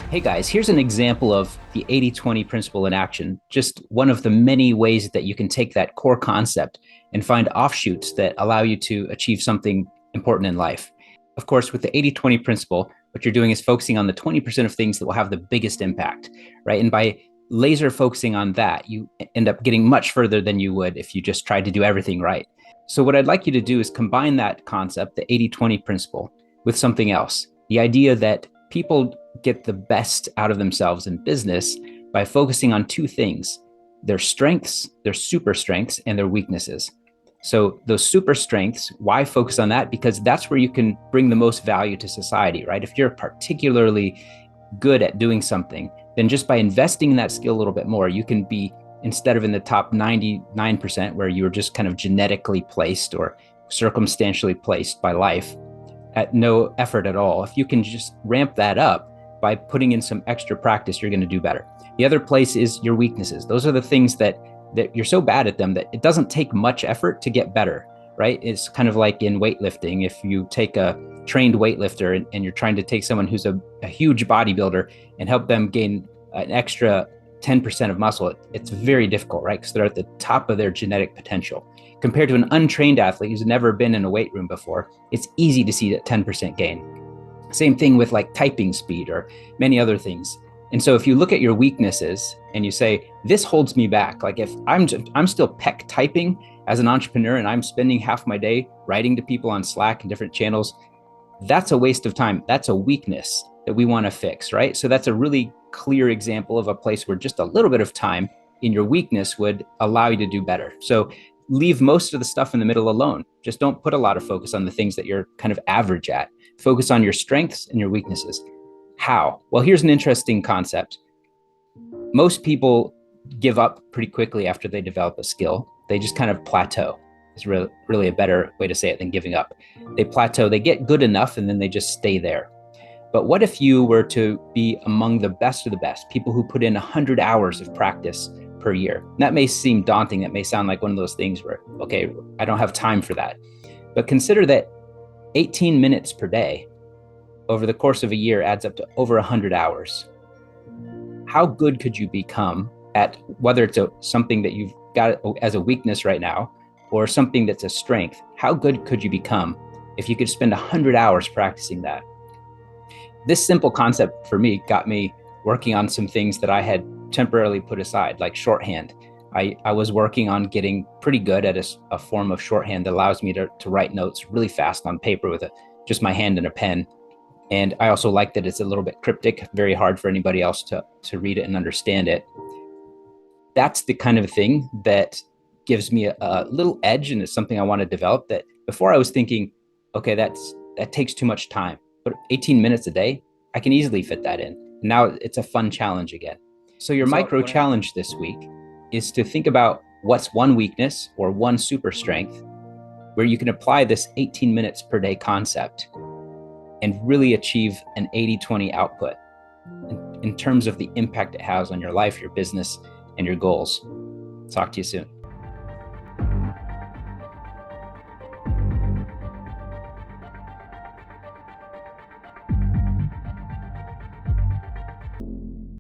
Hey guys, here's an example of the 80/20 principle in action. Just one of the many ways that you can take that core concept and find offshoots that allow you to achieve something important in life. Of course, with the 80/20 principle, what you're doing is focusing on the 20% of things that will have the biggest impact, right? And by laser focusing on that, you end up getting much further than you would if you just tried to do everything right. So, what I'd like you to do is combine that concept, the 80/20 principle, with something else. The idea that people get the best out of themselves in business by focusing on two things: their strengths, their super strengths, and their weaknesses. So, those super strengths, why focus on that? Because that's where you can bring the most value to society, right? If you're particularly good at doing something, then just by investing in that skill a little bit more, you can be, instead of in the top 99% where you were just kind of genetically placed or circumstantially placed by life at no effort at all. If you can just ramp that up by putting in some extra practice, you're going to do better. The other place is your weaknesses. Those are the things that you're so bad at them that it doesn't take much effort to get better, right? It's kind of like in weightlifting. If you take a trained weightlifter and you're trying to take someone who's a huge bodybuilder and help them gain an extra 10% of muscle, it's very difficult, right? Because they're at the top of their genetic potential. Compared to an untrained athlete who's never been in a weight room before, it's easy to see that 10% gain. Same thing with like typing speed or many other things. And so if you look at your weaknesses and you say, this holds me back, like if I'm still peck typing as an entrepreneur and I'm spending half my day writing to people on Slack and different channels, that's a waste of time. That's a weakness that we want to fix, right? So that's a really clear example of a place where just a little bit of time in your weakness would allow you to do better. So leave most of the stuff in the middle alone. Just don't put a lot of focus on the things that you're kind of average at. Focus on your strengths and your weaknesses. How? Well, here's an interesting concept. Most people give up pretty quickly after they develop a skill. They just kind of plateau. Is really a better way to say it than giving up. They plateau, they get good enough, and then they just stay there. But what if you were to be among the best of the best, people who put in 100 hours of practice per year? And that may seem daunting. That may sound like one of those things where, okay, I don't have time for that. But consider that 18 minutes per day over the course of a year adds up to over 100 hours. How good could you become at, whether it's something that you've got as a weakness right now or something that's a strength? How good could you become if you could spend 100 hours practicing that? This simple concept for me got me working on some things that I had temporarily put aside, like shorthand. I was working on getting pretty good at a form of shorthand that allows me to write notes really fast on paper with just my hand and a pen. And I also like that it's a little bit cryptic, very hard for anybody else to read it and understand it. That's the kind of thing that gives me a little edge, and it's something I want to develop. That before I was thinking, okay, that takes too much time, but 18 minutes a day, I can easily fit that in. And now it's a fun challenge again. So your micro challenge this week is to think about what's one weakness or one super strength where you can apply this 18 minutes per day concept and really achieve an 80/20 output in terms of the impact it has on your life, your business, and your goals. Talk to you soon.